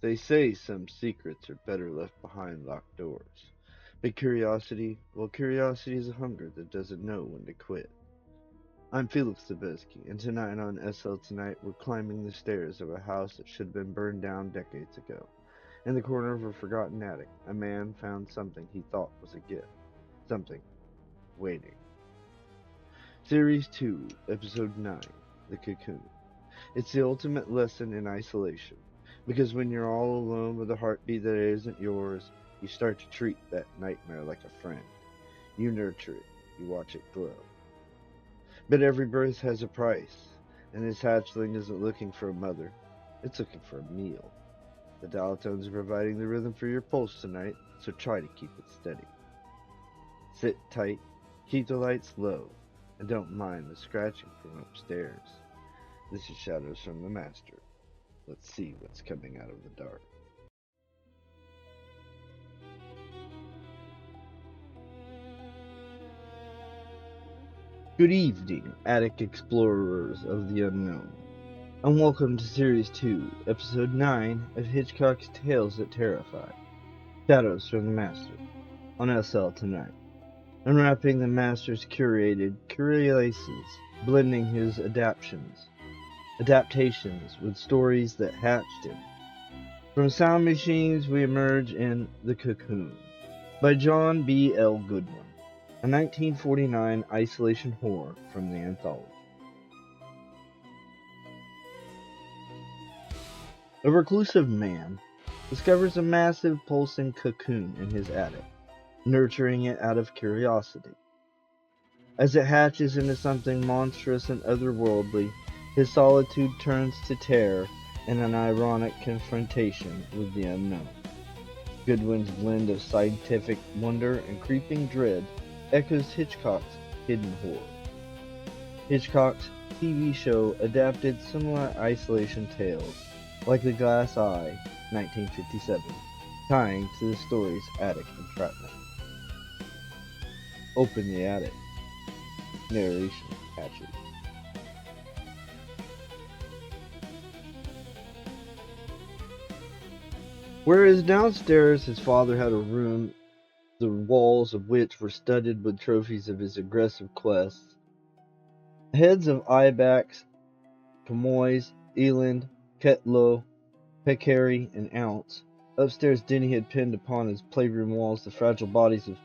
They say some secrets are better left behind locked doors. But curiosity, well, curiosity is a hunger that doesn't know when to quit. I'm Felix Zabisky, and tonight on SL Tonight, we're climbing the stairs of a house that should have been burned down decades ago. In the corner of a forgotten attic, a man found something he thought was a gift. Something waiting. Series 2, Episode 9, The Cocoon. It's the ultimate lesson in isolation. Because when you're all alone with a heartbeat that isn't yours, you start to treat that nightmare like a friend. You nurture it, you watch it grow. But every birth has a price, and this hatchling isn't looking for a mother, it's looking for a meal. The dial tones are providing the rhythm for your pulse tonight, so try to keep it steady. Sit tight, keep the lights low, and don't mind the scratching from upstairs. This is Shadows from the Master. Let's see what's coming out of the dark. Good evening, attic explorers of the unknown, and welcome to Series 2, Episode 9 of Hitchcock's Tales That Terrify, Shadows from the Master, on SL Tonight. Unwrapping the Master's curated curiosities, blending his adaptations with stories that hatched him. From sound machines, we emerge in The Cocoon by John B. L. Goodwin, a 1949 isolation horror from the anthology. A reclusive man discovers a massive pulsing cocoon in his attic, nurturing it out of curiosity. As it hatches into something monstrous and otherworldly, his solitude turns to terror and an ironic confrontation with the unknown. Goodwin's blend of scientific wonder and creeping dread echoes Hitchcock's hidden horror. Hitchcock's TV show adapted similar isolation tales, like The Glass Eye, 1957, tying to the story's attic entrapment. Open the attic. Narration hatches. Whereas downstairs his father had a room, the walls of which were studded with trophies of his aggressive quests, heads of ibex, chamois, eland, ketlo, peccary, and ounce. Upstairs Denny had pinned upon his playroom walls the fragile bodies of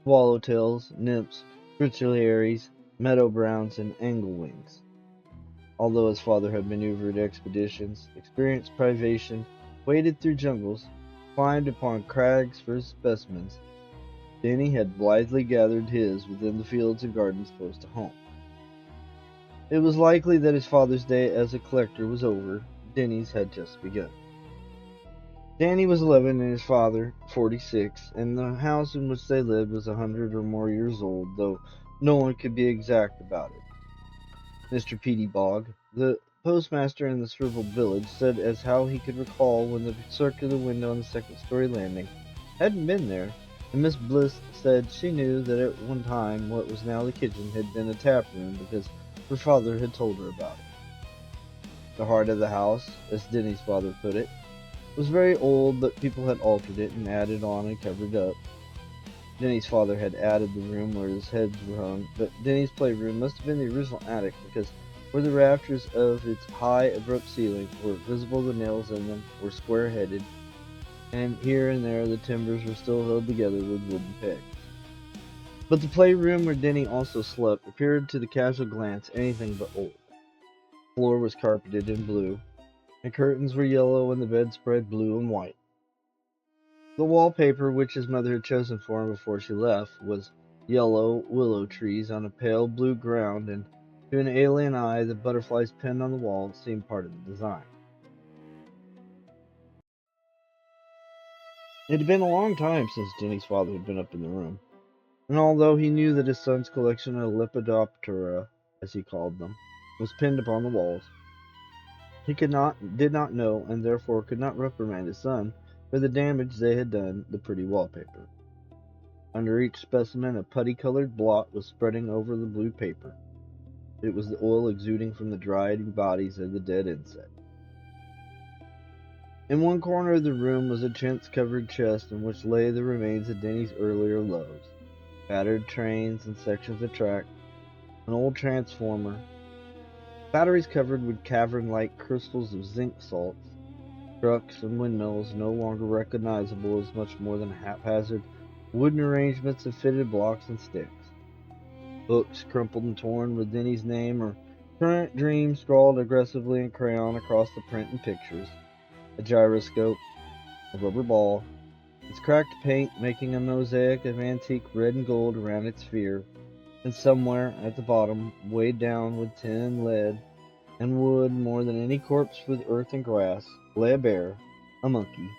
swallowtails, nymphs, fritillaries, meadow browns, and anglewings. Although his father had maneuvered expeditions, experienced privation, waded through jungles, climbed upon crags for specimens, Denny had blithely gathered his within the fields and gardens close to home. It was likely that his father's day as a collector was over. Denny's had just begun. Danny was 11 and his father 46, and the house in which they lived was 100 or more years old, though no one could be exact about it. Mr. Petey Bogg, the postmaster in the shriveled village, said as how he could recall when the circular window on the second-story landing hadn't been there, and Miss Bliss said she knew that at one time what was now the kitchen had been a tap room because her father had told her about it. The heart of the house, as Denny's father put it, was very old, but people had altered it and added on and covered up. Denny's father had added the room where his heads were hung, but Denny's playroom must have been the original attic because where the rafters of its high, abrupt ceiling were visible, the nails in them were square-headed, and here and there the timbers were still held together with wooden pegs. But the playroom where Denny also slept appeared to the casual glance anything but old. The floor was carpeted in blue, and curtains were yellow and the bedspread blue and white. The wallpaper which his mother had chosen for him before she left was yellow willow trees on a pale blue ground, and to an alien eye the butterflies pinned on the wall seemed part of the design. It had been a long time since Jenny's father had been up in the room, and although he knew that his son's collection of Lepidoptera, as he called them, was pinned upon the walls, he did not know, and therefore could not reprimand his son for the damage they had done the pretty wallpaper. Under each specimen a putty-colored blot was spreading over the blue paper. It was the oil exuding from the dried bodies of the dead insect. In one corner of the room was a chintz-covered chest in which lay the remains of Denny's earlier loves. Battered trains and sections of track, an old transformer, batteries covered with cavern-like crystals of zinc salts, trucks and windmills no longer recognizable as much more than haphazard wooden arrangements of fitted blocks and sticks. Books crumpled and torn with Denny's name or current dreams scrawled aggressively in crayon across the print and pictures. A gyroscope, a rubber ball, its cracked paint making a mosaic of antique red and gold around its sphere, and somewhere at the bottom, weighed down with tin, lead, and wood more than any corpse with earth and grass, lay a bear, a monkey,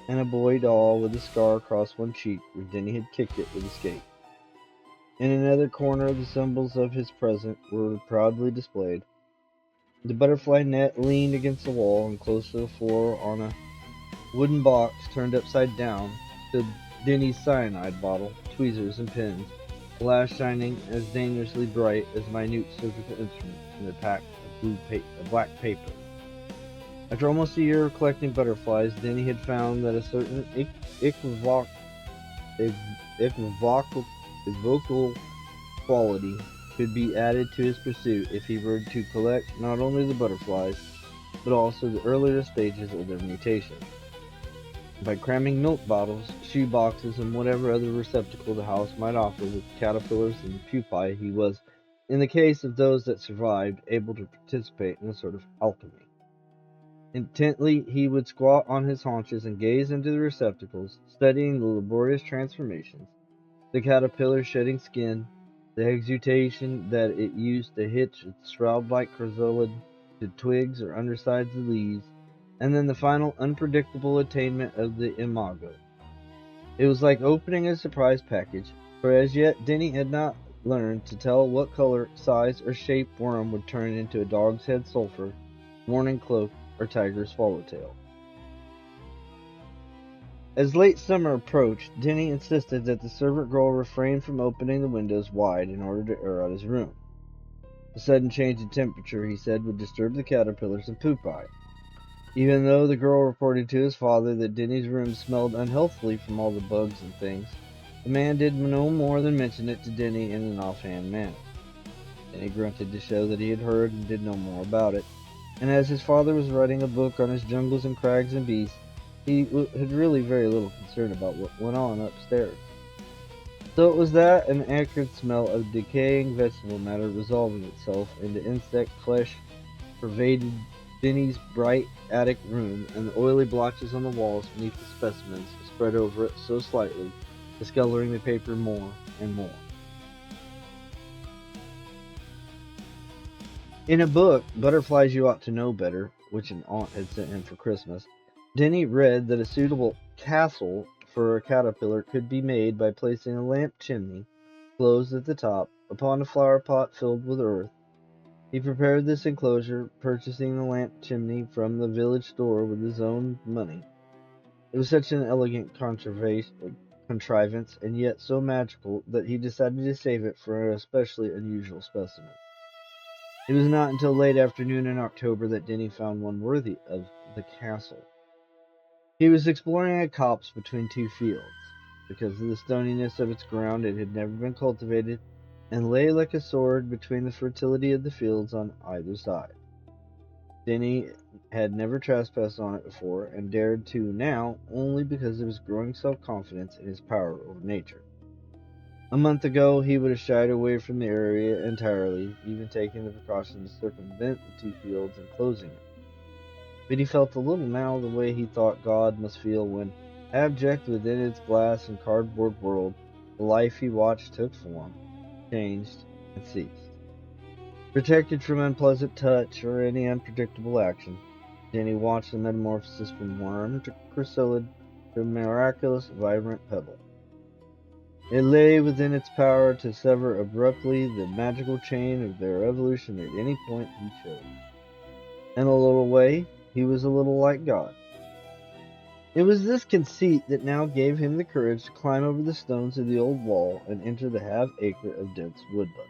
and a boy doll with a scar across one cheek where Denny had kicked it with a skate. In another corner the symbols of his present were proudly displayed. The butterfly net leaned against the wall, and close to the floor on a wooden box turned upside down stood Denny's cyanide bottle, tweezers, and pins, the last shining as dangerously bright as minute surgical instruments in their pack of black paper. After almost a year of collecting butterflies, Denny had found that a certain equivocal quality could be added to his pursuit if he were to collect not only the butterflies, but also the earlier stages of their mutation. By cramming milk bottles, shoe boxes, and whatever other receptacle the house might offer with caterpillars and pupae, he was, in the case of those that survived, able to participate in a sort of alchemy. Intently he would squat on his haunches and gaze into the receptacles, studying the laborious transformations, the caterpillar shedding skin, the exudation that it used to hitch its shroud-like chrysalid to twigs or undersides of leaves, and then the final unpredictable attainment of the imago. It was like opening a surprise package, for as yet Denny had not learned to tell what color, size, or shape worm would turn into a dog's head sulphur, morning cloak, or tiger swallowtail. As late summer approached, Denny insisted that the servant girl refrain from opening the windows wide in order to air out his room. A sudden change in temperature, he said, would disturb the caterpillars and pupae. Even though the girl reported to his father that Denny's room smelled unhealthily from all the bugs and things, the man did no more than mention it to Denny in an offhand manner. Denny grunted to show that he had heard and did no more about it, and as his father was writing a book on his jungles and crags and beasts, he had really very little concern about what went on upstairs. So it was that an acrid smell of decaying vegetable matter resolving itself into insect flesh pervaded Denny's bright attic room, and the oily blotches on the walls beneath the specimens spread over it so slightly, discoloring the paper more and more. In a book, Butterflies You Ought to Know Better, which an aunt had sent him for Christmas, Denny read that a suitable castle for a caterpillar could be made by placing a lamp chimney, closed at the top, upon a flower pot filled with earth. He prepared this enclosure, purchasing the lamp chimney from the village store with his own money. It was such an elegant contrivance, and yet so magical, that he decided to save it for an especially unusual specimen. It was not until late afternoon in October that Denny found one worthy of the castle. He was exploring a copse between two fields. Because of the stoniness of its ground, it had never been cultivated, and lay like a sword between the fertility of the fields on either side. Denny had never trespassed on it before, and dared to now only because of his growing self-confidence in his power over nature. A month ago, he would have shied away from the area entirely, even taking the precaution to circumvent the two fields enclosing it. But he felt a little now the way he thought God must feel when, abject within its glass and cardboard world, the life he watched took form, changed, and ceased. Protected from unpleasant touch or any unpredictable action, Denny watched the metamorphosis from worm to chrysalid to miraculous, vibrant pebble. It lay within its power to sever abruptly the magical chain of their evolution at any point he chose. In a little way, he was a little like God. It was this conceit that now gave him the courage to climb over the stones of the old wall and enter the half-acre of dense woodland.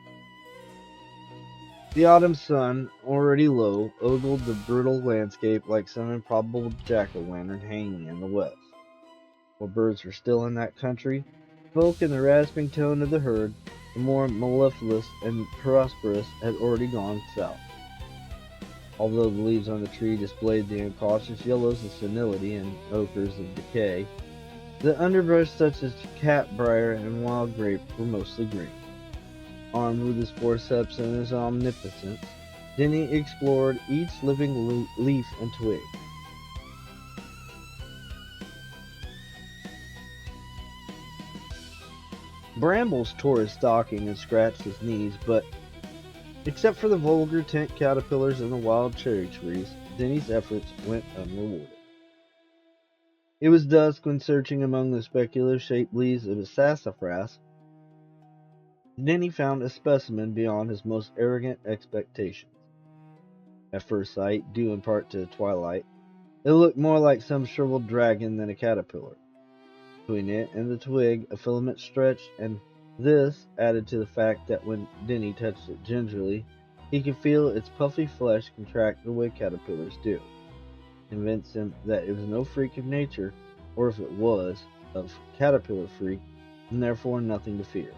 The autumn sun, already low, ogled the brittle landscape like some improbable jack-o'-lantern hanging in the west. While birds were still in that country, spoke in the rasping tone of the herd, the more mellifluous and prosperous had already gone south. Although the leaves on the tree displayed the incautious yellows of senility and ochres of decay, the underbrush such as catbrier and wild grape were mostly green. Armed with his forceps and his omnipotence, Denny explored each living leaf and twig. Brambles tore his stocking and scratched his knees, but except for the vulgar tent caterpillars and the wild cherry trees, Denny's efforts went unrewarded. It was dusk when, searching among the speculative-shaped leaves of his sassafras, Denny found a specimen beyond his most arrogant expectations. At first sight, due in part to the twilight, it looked more like some shriveled dragon than a caterpillar. Between it and the twig, a filament stretched, and this, added to the fact that when Denny touched it gingerly, he could feel its puffy flesh contract the way caterpillars do, convinced him that it was no freak of nature, or if it was, of caterpillar freak, and therefore nothing to fear.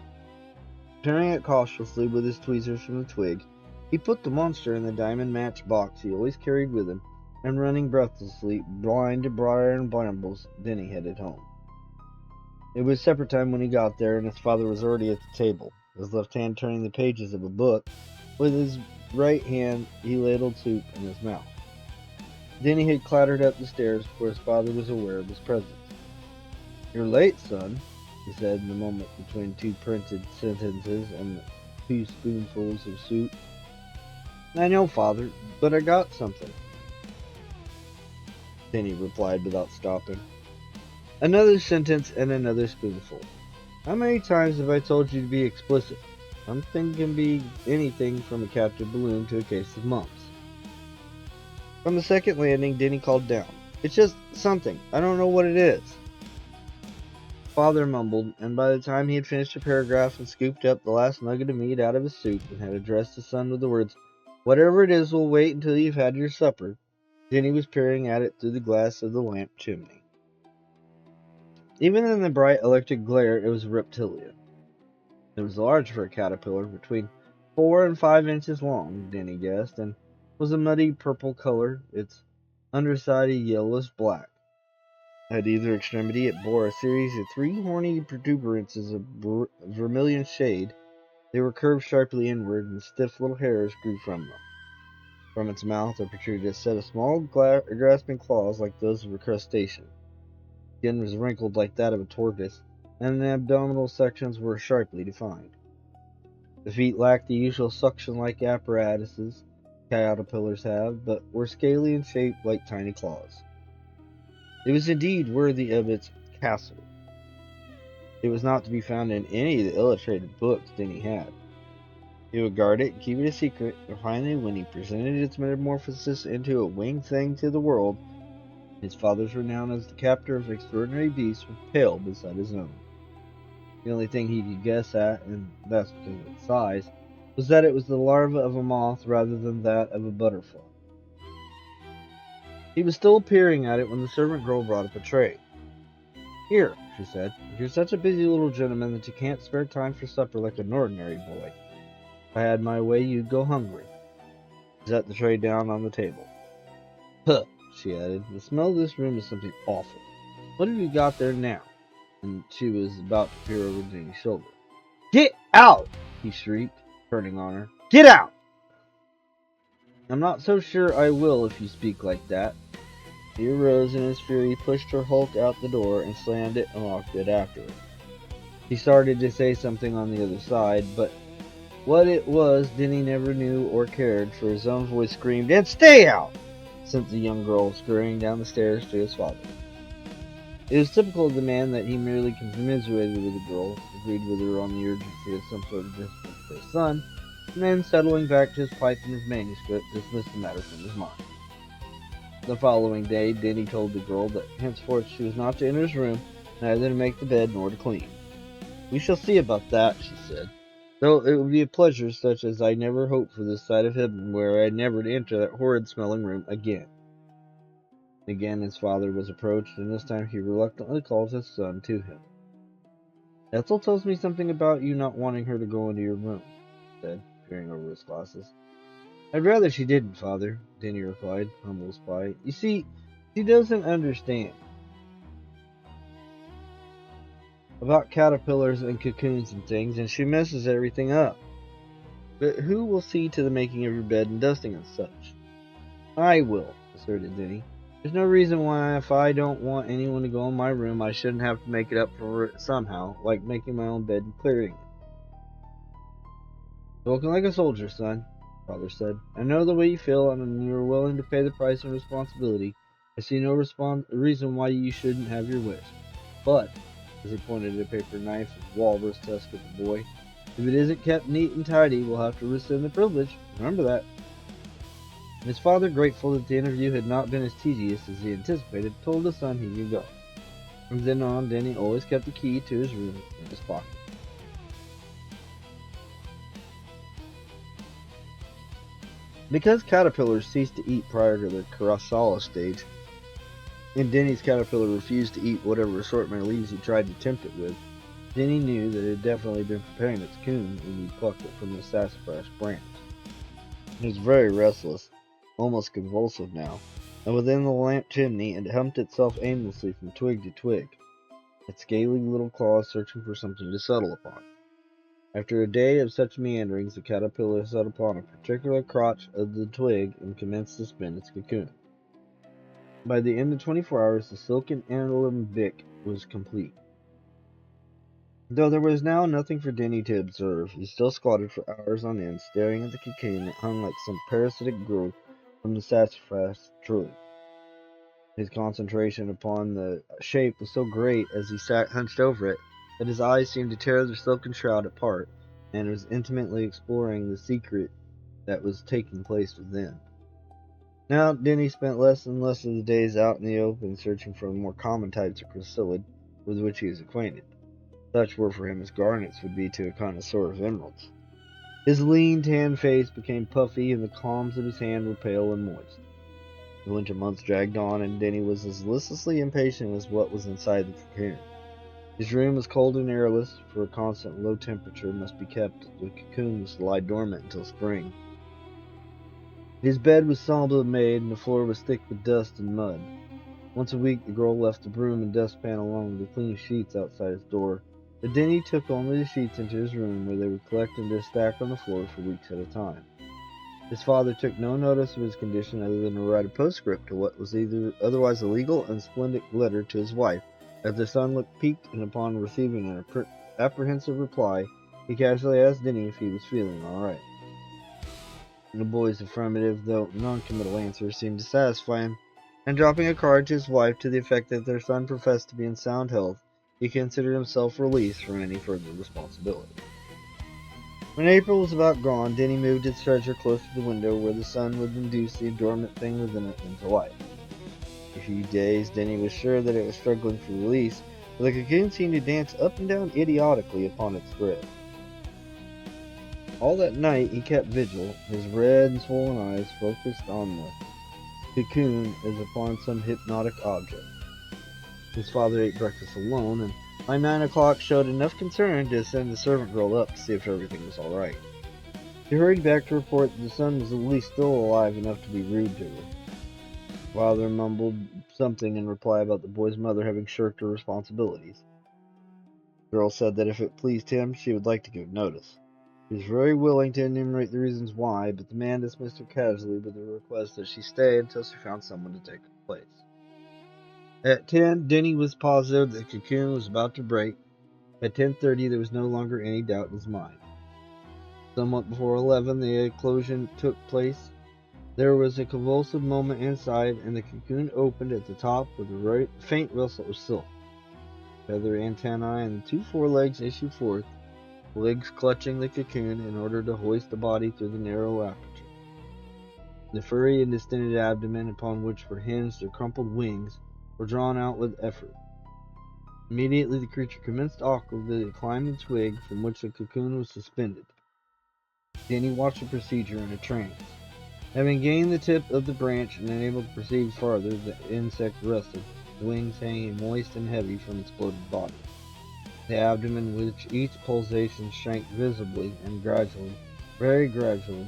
Tearing it cautiously with his tweezers from the twig, he put the monster in the diamond match box he always carried with him, and running breathlessly, blind to briar and brambles, Denny headed home. It was supper time when he got there, and his father was already at the table, his left hand turning the pages of a book. With his right hand he ladled soup in his mouth. Denny had clattered up the stairs before his father was aware of his presence. "You're late, son," he said in the moment between two printed sentences and 2 spoonfuls of soup. "I know, father, but I got something," Denny replied without stopping. Another sentence and another spoonful. "How many times have I told you to be explicit? Something can be anything from a captive balloon to a case of mumps." From the second landing, Denny called down, "It's just something. I don't know what it is." Father mumbled, and by the time he had finished a paragraph and scooped up the last nugget of meat out of his soup and had addressed his son with the words, "Whatever it is will wait until you've had your supper," Denny was peering at it through the glass of the lamp chimney. Even in the bright electric glare, it was a reptilian. It was large for a caterpillar, between 4 and 5 inches long, Denny guessed, and was a muddy purple color, its underside a yellowish black. At either extremity it bore a series of 3 horny protuberances of vermilion shade. They were curved sharply inward, and stiff little hairs grew from them. From its mouth there protruded a set of small grasping claws like those of a crustacean. The skin was wrinkled like that of a tortoise, and the abdominal sections were sharply defined. The feet lacked the usual suction-like apparatuses caterpillars have, but were scaly and shaped like tiny claws. It was indeed worthy of its castle. It was not to be found in any of the illustrated books Denny had. He would guard it and keep it a secret, but finally, when he presented its metamorphosis into a winged thing to the world, his father's renown as the captor of extraordinary beasts was pale beside his own. The only thing he could guess at, and that's because of its size, was that it was the larva of a moth rather than that of a butterfly. He was still peering at it when the servant girl brought up a tray. "Here," she said, "if you're such a busy little gentleman that you can't spare time for supper like an ordinary boy, if I had my way you'd go hungry." She set the tray down on the table. "Huh," she added, "the smell of this room is something awful. What have you got there now?" And she was about to peer over Jenny's shoulder. "Get out!" he shrieked, turning on her. "Get out!" "I'm not so sure I will if you speak like that." He arose in his fury, pushed her hulk out the door, and slammed it and locked it after her. He started to say something on the other side, but what it was Denny never knew or cared, for his own voice screamed, "And stay out!" sent the young girl scurrying down the stairs to his father. It was typical of the man that he merely commiserated with the girl, agreed with her on the urgency of some sort of discipline for his son, and then, settling back to his pipe and his manuscript, dismissed the matter from his mind. The following day, Denny told the girl that henceforth she was not to enter his room, neither to make the bed nor to clean. "We shall see about that," she said. Though it would be a pleasure such as I never hoped for this side of heaven, where I never to enter that horrid smelling room again. Again his father was approached, and this time he reluctantly called his son to him. Ethel tells me something about you not wanting her to go into your room, he said, peering over his glasses. I'd rather she didn't, father, Denny replied, humble as pie. You see, she doesn't understand about caterpillars and cocoons and things, and she messes everything up. But who will see to the making of your bed and dusting and such? I will, asserted Denny. There's no reason why, if I don't want anyone to go in my room, I shouldn't have to make it up for it somehow, like making my own bed and clearing it. Spoken like a soldier, son, father said. I know the way you feel, and you are willing to pay the price of responsibility. I see no reason why you shouldn't have your wish. But, as he pointed a paper knife and walrus tusk at the boy, if it isn't kept neat and tidy, we'll have to rescind the privilege. Remember that. And his father, grateful that the interview had not been as tedious as he anticipated, told his son he could go. From then on, Denny always kept the key to his room in his pocket. Because caterpillars cease to eat prior to the chrysalis stage, and Denny's caterpillar refused to eat whatever assortment of leaves he tried to tempt it with, Denny knew that it had definitely been preparing its cocoon when he plucked it from the sassafras branch. It was very restless, almost convulsive now, and within the lamp chimney it humped itself aimlessly from twig to twig, its scaly little claws searching for something to settle upon. After a day of such meanderings, the caterpillar set upon a particular crotch of the twig and commenced to spin its cocoon. By the end of 24 hours, the silken alembic was complete. Though there was now nothing for Denny to observe, he still squatted for hours on end, staring at the cocoon that hung like some parasitic growth from the sassafras tree. His concentration upon the shape was so great as he sat hunched over it that his eyes seemed to tear the silken shroud apart, and was intimately exploring the secret that was taking place within. Now Denny spent less and less of the days out in the open searching for the more common types of chrysalid with which he was acquainted. Such were for him as garnets would be to a connoisseur of emeralds. His lean, tan face became puffy, and the palms of his hand were pale and moist. The winter months dragged on, and Denny was as listlessly impatient as what was inside the cocoon. His room was cold and airless, for a constant low temperature must be kept. The cocoon was to lie dormant until spring. His bed was somberly made, and the floor was thick with dust and mud. Once a week the girl left the broom and dustpan alone to clean sheets outside his door, but Denny took only the sheets into his room, where they would collect into a stack on the floor for weeks at a time. His father took no notice of his condition other than to write a postscript to what was either otherwise a legal and splendid letter to his wife. As the son looked piqued, and upon receiving an apprehensive reply, he casually asked Denny if he was feeling all right. The boy's affirmative, though non-committal answer seemed to satisfy him, and dropping a card to his wife to the effect that their son professed to be in sound health, he considered himself released from any further responsibility. When April was about gone, Denny moved his treasure close to the window where the sun would induce the dormant thing within it into life. For a few days, Denny was sure that it was struggling for release, but the cocoon seemed to dance up and down idiotically upon its thread. All that night he kept vigil, his red and swollen eyes focused on the cocoon as upon some hypnotic object. His father ate breakfast alone, and by 9 o'clock showed enough concern to send the servant girl up to see if everything was all right. He hurried back to report that the son was at least still alive enough to be rude to her. Father mumbled something in reply about the boy's mother having shirked her responsibilities. The girl said that if it pleased him, she would like to give notice. He was very willing to enumerate the reasons why, but the man dismissed her casually with the request that she stay until she found someone to take her place. At 10, Denny was positive that the cocoon was about to break. At 10:30, there was no longer any doubt in his mind. Somewhat before 11, the eclosion took place. There was a convulsive moment inside, and the cocoon opened at the top with a faint rustle of silk. Feather antennae and the two forelegs issued forth, legs clutching the cocoon in order to hoist the body through the narrow aperture. The furry and distended abdomen, upon which were hinged the crumpled wings, were drawn out with effort. Immediately the creature commenced awkwardly to climb the twig from which the cocoon was suspended. Danny watched the procedure in a trance. Having gained the tip of the branch and unable to proceed farther, the insect rested, the wings hanging moist and heavy from its bloated body. The abdomen, which each pulsation shrank visibly and gradually, very gradually,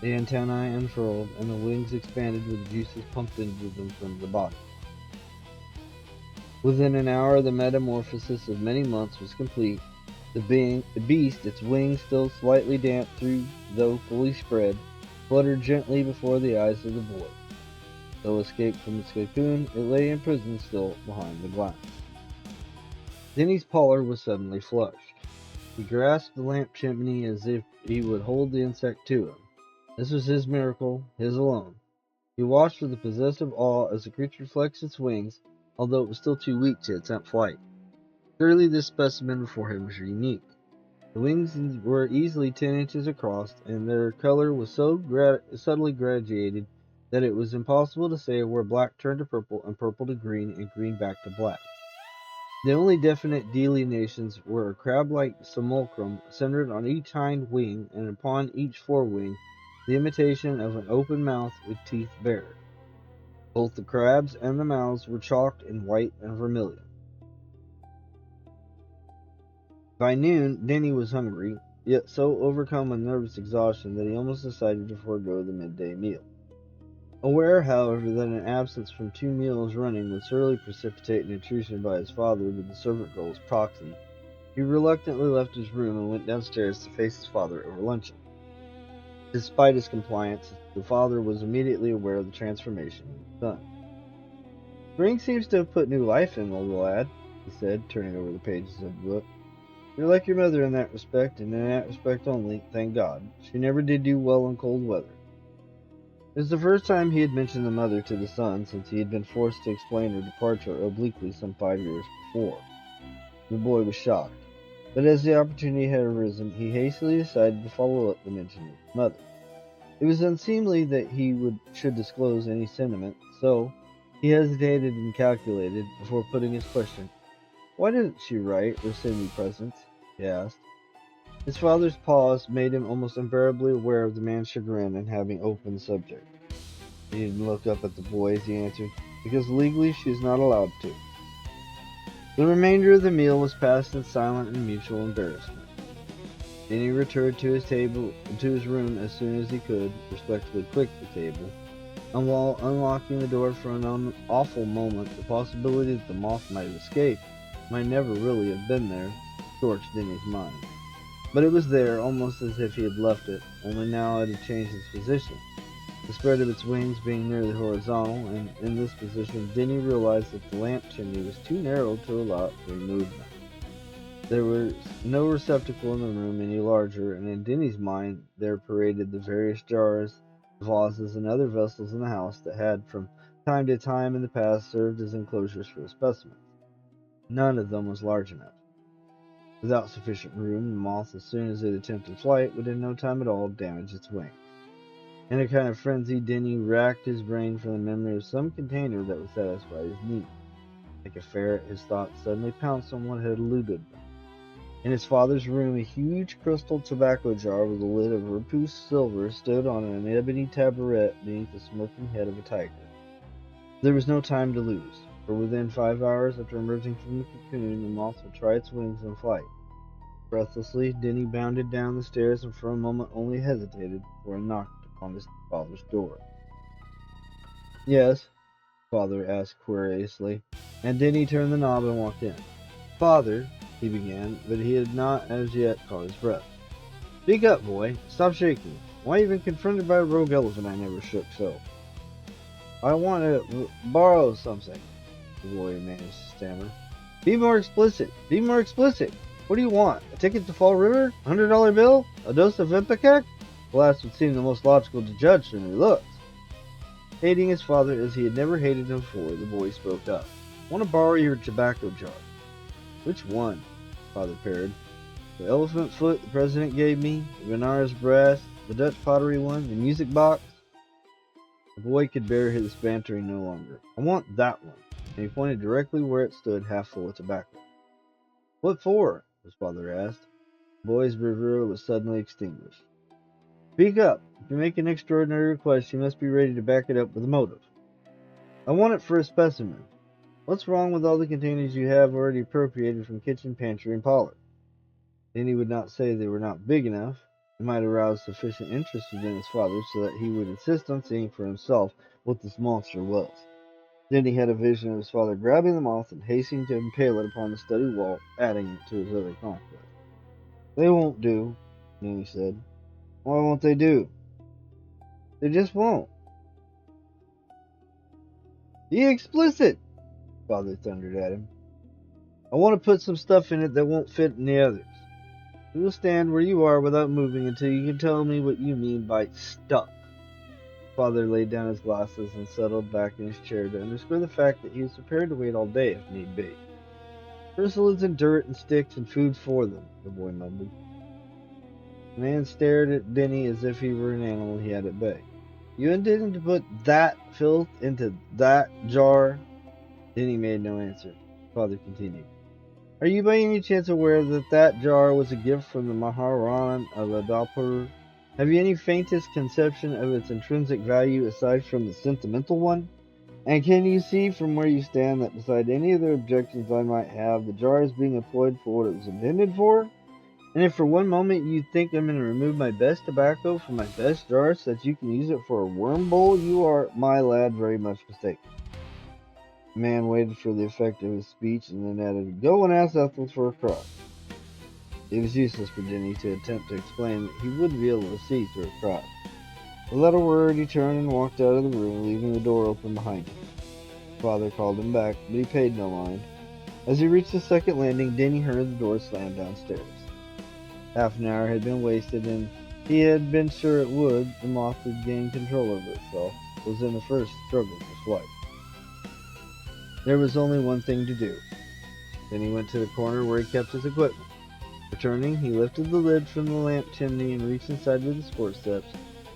the antennae unfurled and the wings expanded with the juices pumped into them from the body. Within an hour the metamorphosis of many months was complete. The beast, its wings still slightly damp though fully spread, fluttered gently before the eyes of the boy. Though escaped from its cocoon, it lay imprisoned still behind the glass. Denny's pallor was suddenly flushed. He grasped the lamp chimney as if he would hold the insect to him. This was his miracle, his alone. He watched with a possessive awe as the creature flexed its wings, although it was still too weak to attempt flight. Surely this specimen before him was unique. The wings were easily 10 inches across, and their color was so subtly graduated that it was impossible to say where black turned to purple and purple to green and green back to black. The only definite delineations were a crab-like simulacrum centered on each hind wing, and upon each forewing the imitation of an open mouth with teeth bare. Both the crabs and the mouths were chalked in white and vermilion. By noon, Denny was hungry, yet so overcome with nervous exhaustion that he almost decided to forego the midday meal. Aware, however, that an absence from 2 meals running would surely precipitate an intrusion by his father with the servant girl as proxy, he reluctantly left his room and went downstairs to face his father over luncheon. Despite his compliance, the father was immediately aware of the transformation in his son. "Spring seems to have put new life in, old lad," he said, turning over the pages of the book. "You're like your mother in that respect, and in that respect only, thank God. She never did do well in cold weather." It was the first time he had mentioned the mother to the son since he had been forced to explain her departure obliquely some 5 years before. The boy was shocked, but as the opportunity had arisen, he hastily decided to follow up the mention of his mother. It was unseemly that he should disclose any sentiment, so he hesitated and calculated before putting his question. "Why didn't she write or send me presents?" he asked. His father's pause made him almost unbearably aware of the man's chagrin in having opened the subject. He didn't look up at the boy as he answered, "Because legally she is not allowed to." The remainder of the meal was passed in silent and mutual embarrassment. Then he returned to his room as soon as he could, respectfully quitted the table, and while unlocking the door for an awful moment, the possibility that the moth might have escaped, might never really have been there, scorched in his mind. But it was there, almost as if he had left it, only now it had changed its position, the spread of its wings being nearly horizontal, and in this position Denny realized that the lamp chimney was too narrow to allow free movement. There was no receptacle in the room any larger, and in Denny's mind there paraded the various jars, vases, and other vessels in the house that had from time to time in the past served as enclosures for the specimens. None of them was large enough. Without sufficient room, the moth, as soon as it attempted flight, would in no time at all damage its wings. In a kind of frenzy, Denny racked his brain for the memory of some container that would satisfy his needs. Like a ferret, his thoughts suddenly pounced on what had eluded them. In his father's room, a huge crystal tobacco jar with a lid of repoussed silver stood on an ebony tabouret beneath the smirking head of a tiger. There was no time to lose, for within 5 hours after emerging from the cocoon, the moth would try its wings in flight. Breathlessly, Denny bounded down the stairs and for a moment only hesitated before he knocked upon his father's door. "Yes?" Father asked querulously, and Denny turned the knob and walked in. "Father," he began, but he had not as yet caught his breath. "Speak up, boy. Stop shaking. Why, even confronted by a rogue elephant, I never shook so." "I want to borrow something," the boy managed to stammer. "Be more explicit. Be more explicit. What do you want? A ticket to Fall River? $100 bill? A dose of Ipecac?" The last would seem the most logical to judge from his looks. Hating his father as he had never hated him before, the boy spoke up. "I want to borrow your tobacco jar." "Which one?" Father parried. "The elephant foot the president gave me, the Benares brass, the Dutch pottery one, the music box." The boy could bear his bantering no longer. "I want that one," and he pointed directly where it stood half full of tobacco. What for? His father asked. The boy's bravura was suddenly extinguished. Speak up. If you make an extraordinary request, you must be ready to back it up with a motive. I want it for a specimen. What's wrong with all the containers you have already appropriated from kitchen, pantry, and parlor? Then he would not say they were not big enough. It might arouse sufficient interest within his father so that he would insist on seeing for himself what this monster was. Then he had a vision of his father grabbing the moth and hastening to impale it upon the study wall, adding it to his other conquests. They won't do, Nanny said. Why won't they do? They just won't. Be explicit, Father thundered at him. I want to put some stuff in it that won't fit in the others. You will stand where you are without moving until you can tell me what you mean by stuff. Father laid down his glasses and settled back in his chair to underscore the fact that he was prepared to wait all day if need be. Chrysalids and dirt and sticks and food for them, the boy mumbled. The man stared at Denny as if he were an animal he had at bay. You intend to put that filth into that jar? Denny made no answer. Father continued. Are you by any chance aware that that jar was a gift from the Maharan of Adapur? Have you any faintest conception of its intrinsic value aside from the sentimental one? And can you see from where you stand that beside any other objections I might have, the jar is being employed for what it was intended for? And if for one moment you think I'm going to remove my best tobacco from my best jar so that you can use it for a worm bowl, you are, my lad, very much mistaken. The man waited for the effect of his speech and then added, Go and ask Ethel for a cross. It was useless for Denny to attempt to explain that he wouldn't be able to see through a cross. Without a word, he turned and walked out of the room, leaving the door open behind him. His father called him back, but he paid no mind. As he reached the second landing, Denny heard the door slam downstairs. Half an hour had been wasted, and he had been sure it would. The moth had gained control over itself. It was in the first struggle for flight. There was only one thing to do. Then he went to the corner where he kept his equipment. Returning, he lifted the lid from the lamp chimney and reached inside with his forceps.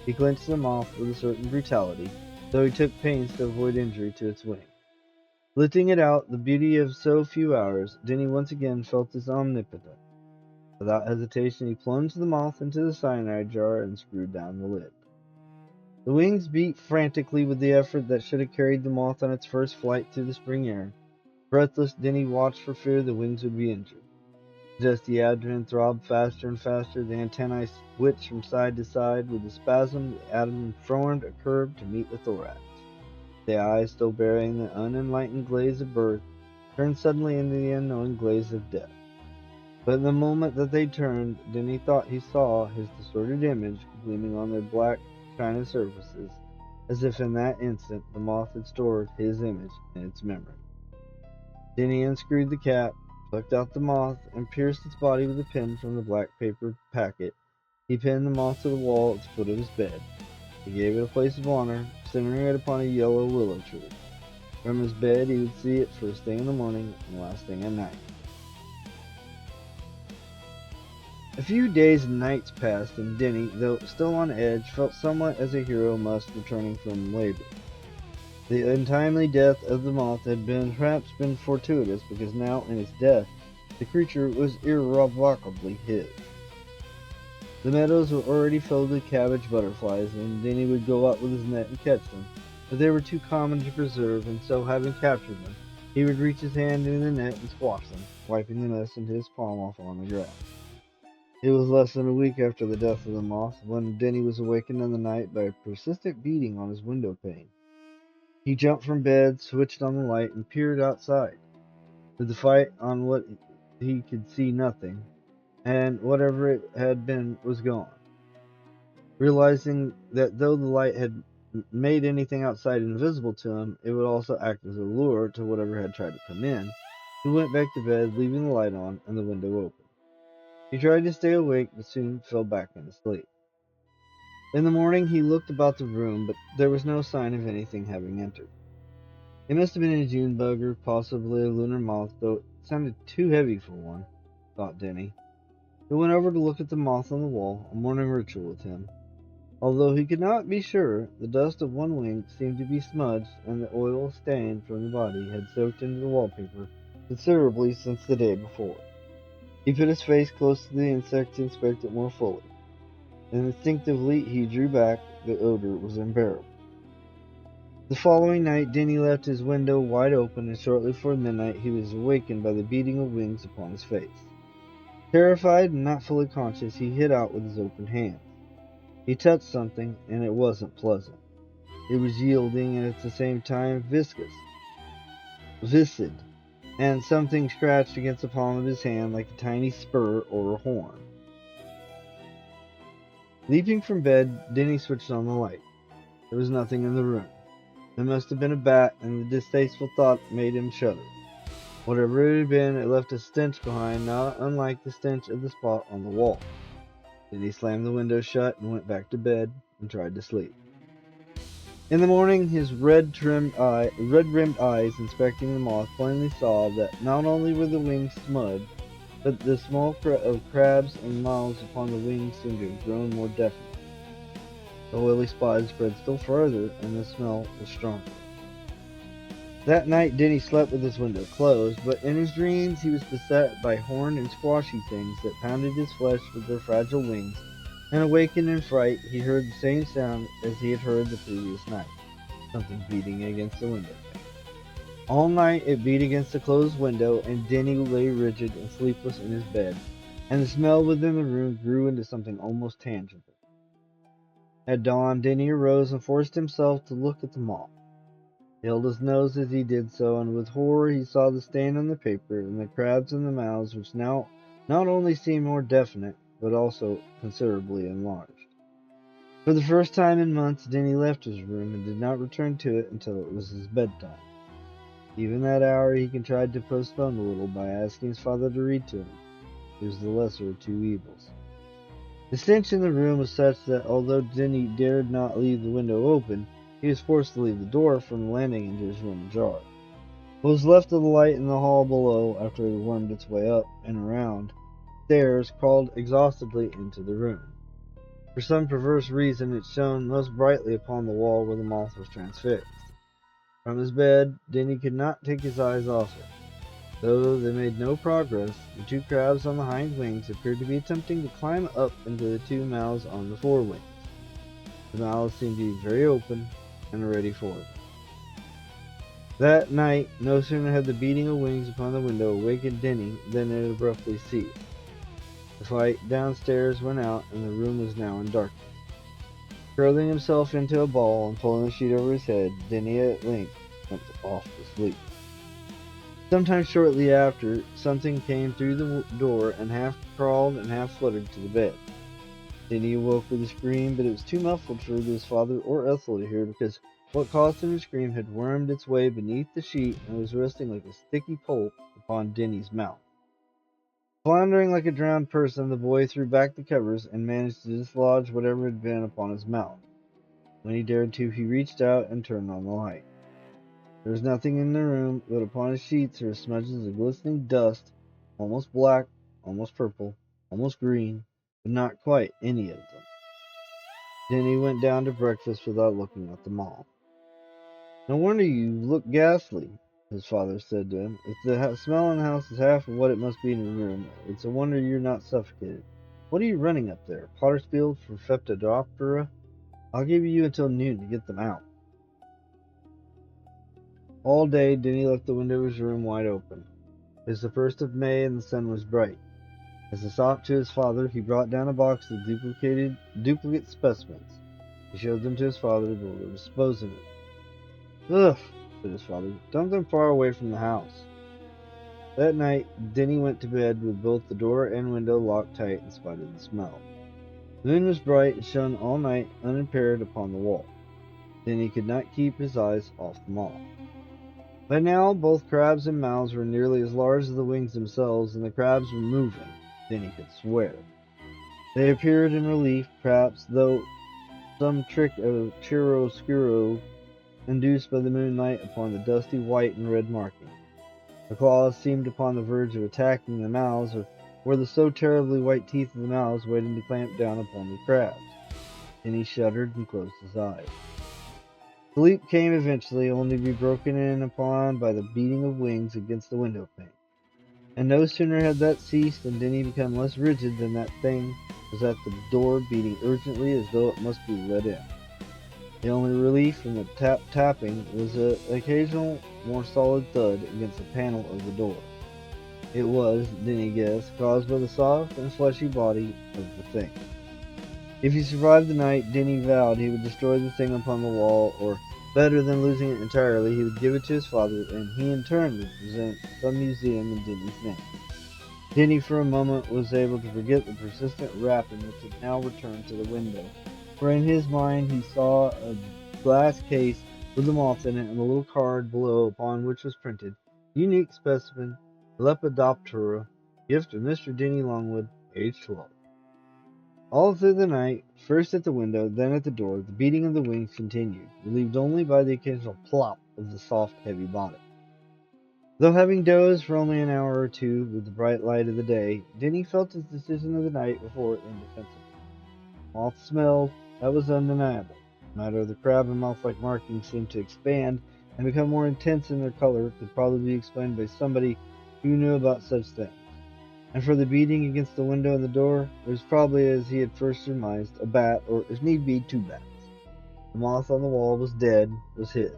He clenched them off with a certain brutality, though he took pains to avoid injury to its wing. Lifting it out, the beauty of so few hours, Denny once again felt his omnipotence. Without hesitation, he plunged the moth into the cyanide jar and screwed down the lid. The wings beat frantically with the effort that should have carried the moth on its first flight through the spring air. Breathless, Denny watched for fear the wings would be injured. Just the abdomen throbbed faster and faster, the antennae switched from side to side. With a spasm, the abdomen formed a curve to meet the thorax. The eyes, still bearing the unenlightened glaze of birth, turned suddenly into the unknowing glaze of death. But in the moment that they turned, Denny thought he saw his distorted image gleaming on their black, shiny surfaces, as if in that instant the moth had stored his image in its memory. Denny unscrewed the cap, plucked out the moth, and pierced its body with a pin from the black paper packet. He pinned the moth to the wall at the foot of his bed. He gave it a place of honor, centering it upon a yellow willow tree. From his bed he would see it first thing in the morning and last thing at night. A few days and nights passed, and Denny, though still on edge, felt somewhat as a hero must returning from labor. The untimely death of the moth had perhaps been fortuitous, because now, in its death, the creature was irrevocably his. The meadows were already filled with cabbage butterflies, and Denny would go out with his net and catch them, but they were too common to preserve, and so, having captured them, he would reach his hand into the net and squash them, wiping the mess into his palm off on the grass. It was less than a week after the death of the moth when Denny was awakened in the night by a persistent beating on his window pane. He jumped from bed, switched on the light, and peered outside. With the fight on what he could see nothing, and whatever it had been was gone. Realizing that though the light had made anything outside invisible to him, it would also act as a lure to whatever had tried to come in, he went back to bed, leaving the light on and the window open. He tried to stay awake, but soon fell back into sleep. In the morning he looked about the room, but there was no sign of anything having entered. It must have been a June bug, or possibly a lunar moth, though it sounded too heavy for one, thought Denny. He went over to look at the moth on the wall, a morning ritual with him. Although he could not be sure, the dust of one wing seemed to be smudged, and the oil stain from the body had soaked into the wallpaper considerably since the day before. He put his face close to the insect to inspect it more fully, and instinctively he drew back. The odor was unbearable. The following night, Denny left his window wide open, and shortly before midnight he was awakened by the beating of wings upon his face. Terrified and not fully conscious, he hid out with his open hands. He touched something, and it wasn't pleasant. It was yielding and at the same time viscid, and something scratched against the palm of his hand like a tiny spur or a horn. Leaping from bed, Denny switched on the light. There was nothing in the room. It must have been a bat, and the distasteful thought made him shudder. Whatever it had been, it left a stench behind, not unlike the stench of the spot on the wall. Then he slammed the window shut and went back to bed and tried to sleep. In the morning, his red-rimmed eyes inspecting the moth plainly saw that not only were the wings smudged, but the small of crabs and moths upon the wings seemed to have grown more definite. The oily spot spread still further, and the smell was stronger. That night, Denny slept with his window closed, but in his dreams he was beset by horned and squashy things that pounded his flesh with their fragile wings, and awakened in fright, he heard the same sound as he had heard the previous night, something beating against the window pane. All night it beat against the closed window, and Denny lay rigid and sleepless in his bed, and the smell within the room grew into something almost tangible. At dawn, Denny arose and forced himself to look at the moth. He held his nose as he did so, and with horror he saw the stain on the paper and the crabs in the mouths, which now not only seemed more definite, but also considerably enlarged. For the first time in months, Denny left his room and did not return to it until it was his bedtime. Even that hour he contrived to postpone a little by asking his father to read to him. It was the lesser of two evils. The stench in the room was such that although Denny dared not leave the window open, he was forced to leave the door from the landing into his room ajar. What was left of the light in the hall below, after it had wormed its way up and around stairs, crawled exhaustedly into the room. For some perverse reason, it shone most brightly upon the wall where the moth was transfixed. From his bed, Denny could not take his eyes off it. Though they made no progress, the two crabs on the hind wings appeared to be attempting to climb up into the two mouths on the fore wings. The mouths seemed to be very open and ready for them. That night, no sooner had the beating of wings upon the window awakened Denny than it abruptly ceased. The fight downstairs went out, and the room was now in darkness. Curling himself into a ball and pulling the sheet over his head, Denny at length went off to sleep. Sometime shortly after, something came through the door and half crawled and half fluttered to the bed. Denny awoke with a scream, but it was too muffled for his father or Ethel to hear, because what caused him to scream had wormed its way beneath the sheet and was resting like a sticky pulp upon Denny's mouth. Floundering like a drowned person, the boy threw back the covers and managed to dislodge whatever had been upon his mouth. When he dared to, he reached out and turned on the light. There was nothing in the room, but upon his sheets there were smudges of glistening dust, almost black, almost purple, almost green, but not quite any of them. Then he went down to breakfast without looking at the moth. "No wonder you look ghastly," his father said to him. "If the smell in the house is half of what it must be in your room, it's a wonder you're not suffocated. What are you running up there? Potter's Field for Pheptodoptera? I'll give you until noon to get them out." All day, Denny left the window of his room wide open. It was the 1st of May, and the sun was bright. As a sop to his father, he brought down a box of duplicate specimens. He showed them to his father, but would dispose of it. "Ugh," said his father. "Dump them far away from the house." That night, Denny went to bed with both the door and window locked tight in spite of the smell. The moon was bright and shone all night unimpaired upon the wall. Denny could not keep his eyes off the moth. By now, both crabs and mouths were nearly as large as the wings themselves, and the crabs were moving, Denny could swear. They appeared in relief, perhaps, though some trick of chiaroscuro induced by the moonlight upon the dusty white and red marking. The claws seemed upon the verge of attacking the mouths, or were the so terribly white teeth of the mouths waiting to clamp down upon the crabs. Then he shuddered and closed his eyes. Sleep came eventually, only to be broken in upon by the beating of wings against the window pane. And no sooner had that ceased than Denny became less rigid than that thing was at the door beating urgently as though it must be let in. The only relief from the tapping was an occasional, more solid thud against the panel of the door. It was, Denny guessed, caused by the soft and fleshy body of the thing. If he survived the night, Denny vowed he would destroy the thing upon the wall, or, better than losing it entirely, he would give it to his father, and he in turn would present some museum in Denny's name. Denny for a moment was able to forget the persistent rapping which had now returned to the window, for in his mind he saw a glass case with the moth in it and a little card below upon which was printed, "Unique specimen, Lepidoptera, gift of Mr. Denny Longwood, age 12." All through the night, first at the window, then at the door, the beating of the wings continued, relieved only by the occasional plop of the soft, heavy bottom. Though having dozed for only an hour or two with the bright light of the day, Denny felt his decision of the night before indefensible. Moth smelled, that was undeniable. The matter of the crab and mouth-like markings seemed to expand and become more intense in their color could probably be explained by somebody who knew about such things. And for the beating against the window and the door, it was probably, as he had first surmised, a bat, or if need be, two bats. The moth on the wall was dead, was his.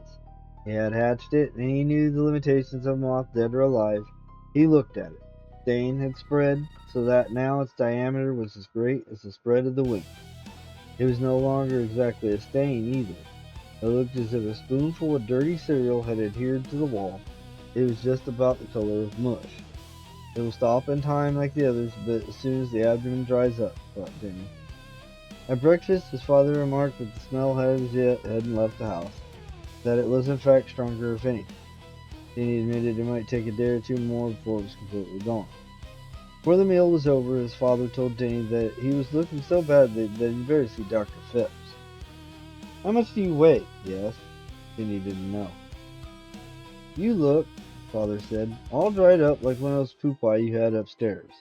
He had hatched it, and he knew the limitations of a moth, dead or alive. He looked at it. The stain had spread, so that now its diameter was as great as the spread of the wing. It was no longer exactly a stain, either. It looked as if a spoonful of dirty cereal had adhered to the wall. It was just about the color of mush. It will stop in time like the others, but as soon as the abdomen dries up, thought Denny. At breakfast, his father remarked that the smell had as yet hadn't left the house, that it was in fact stronger if anything. Denny admitted it might take a day or two more before it was completely gone. Before the meal was over, his father told Denny that he was looking so badly that he'd better see Dr. Phipps. "How much do you weigh?" he asked. Denny didn't know. "You look," his father said, "all dried up like one of those pupae you had upstairs."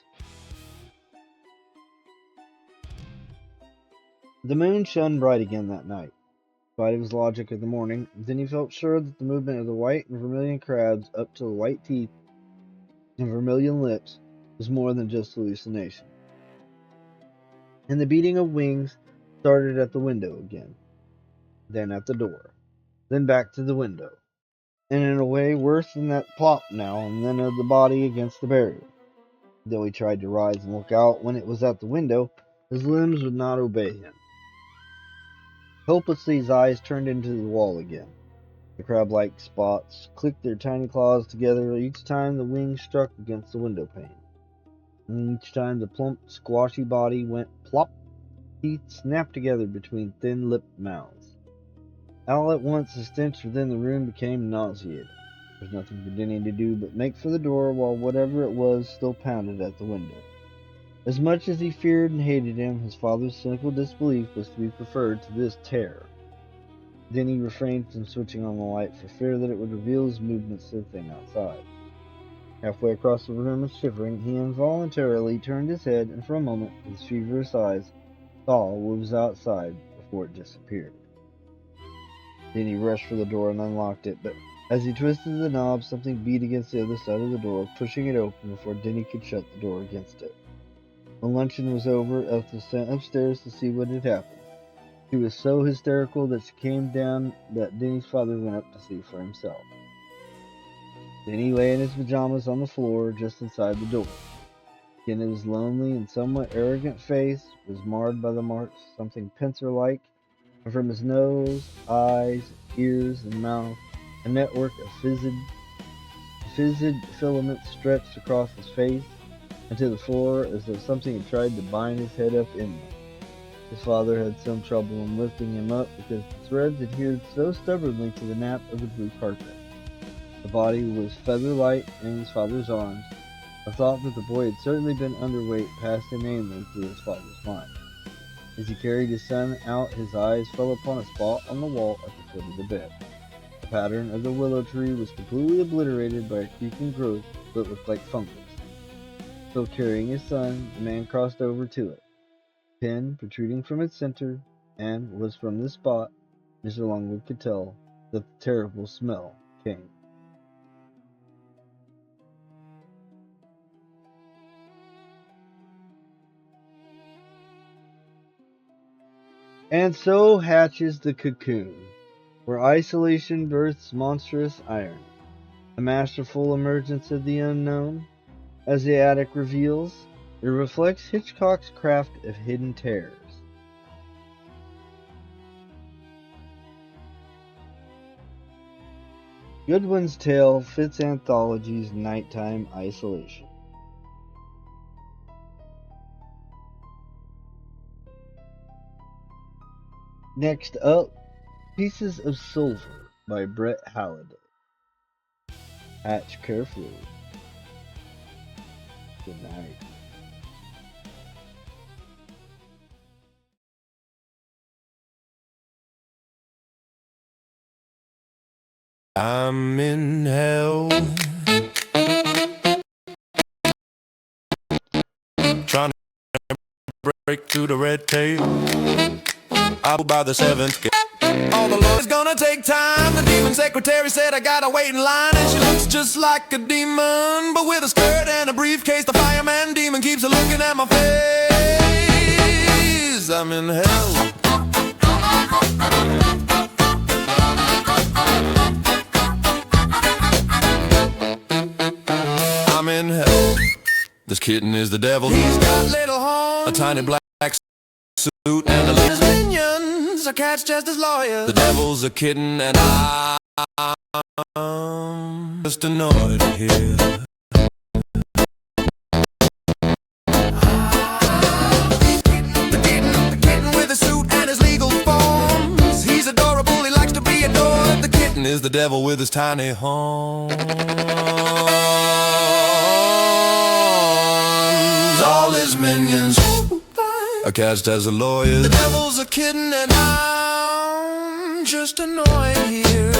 The moon shone bright again that night. In spite of his logic of the morning, Denny felt sure that the movement of the white and vermilion crabs up to the white teeth and vermilion lips was more than just hallucination. And the beating of wings started at the window again, then at the door, then back to the window, and in a way worse than that plop now and then of the body against the barrier. Though he tried to rise and look out when it was at the window, his limbs would not obey him. Hopelessly his eyes turned into the wall again. The crab-like spots clicked their tiny claws together each time the wing struck against the window pane. And each time the plump, squashy body went plop, teeth snapped together between thin-lipped mouths. All at once the stench within the room became nauseating. There was nothing for Denny to do but make for the door while whatever it was still pounded at the window. As much as he feared and hated him, his father's cynical disbelief was to be preferred to this terror. Then he refrained from switching on the light for fear that it would reveal his movements to the thing outside. Halfway across the room and shivering, he involuntarily turned his head and for a moment, with his feverish eyes, saw what was outside before it disappeared. Then he rushed for the door and unlocked it, but as he twisted the knob, something beat against the other side of the door, pushing it open before Denny could shut the door against it. When luncheon was over, Ethel sent upstairs to see what had happened. She was so hysterical that she came down that Denny's father went up to see for himself. Denny lay in his pajamas on the floor just inside the door. Again, his lonely and somewhat arrogant face was marred by the marks, something pincer-like, and from his nose, eyes, ears, and mouth, a network of fizzed filaments stretched across his face and to the floor as though something had tried to bind his head up in them. His father had some trouble in lifting him up because the threads adhered so stubbornly to the nap of the blue carpet. The body was feather-light in his father's arms. A thought that the boy had certainly been underweight passed inanely through his father's mind. As he carried his son out, his eyes fell upon a spot on the wall at the foot of the bed. The pattern of the willow tree was completely obliterated by a creeping growth that looked like fungus. Still carrying his son, the man crossed over to it, pin protruding from its center, and was from this spot, Mr. Longwood could tell, that the terrible smell came. And so hatches the Cocoon, where isolation births monstrous irony, a masterful emergence of the unknown. As the attic reveals, it reflects Hitchcock's craft of hidden terrors. Goodwin's tale fits anthology's nighttime isolation. Next up, Pieces of Silver by Brett Halliday. Hatch carefully. Good night. I'm in hell, trying to break through the red tape. I'll by the seventh gate. All the Lord is gonna take time. The demon secretary said I gotta wait in line, and she looks just like a demon, but with a skirt and a briefcase. The fireman demon keeps looking at my face. I'm in hell. I'm in hell. This kitten is the devil. He's got little horns, a tiny black suit, and a little minions. I catch just as lawyers. The devil's a kitten, and I'm just annoyed here. The kitten with a suit and his legal forms. He's adorable, he likes to be adored. The kitten is the devil with his tiny horns. All his minions are cast as a lawyer. The devil's a kitten, and I'm just annoyed here.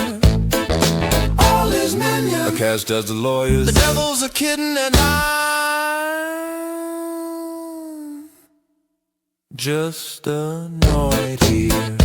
All his minions are cast as the lawyers. The devil's a kitten, and I'm just annoyed here.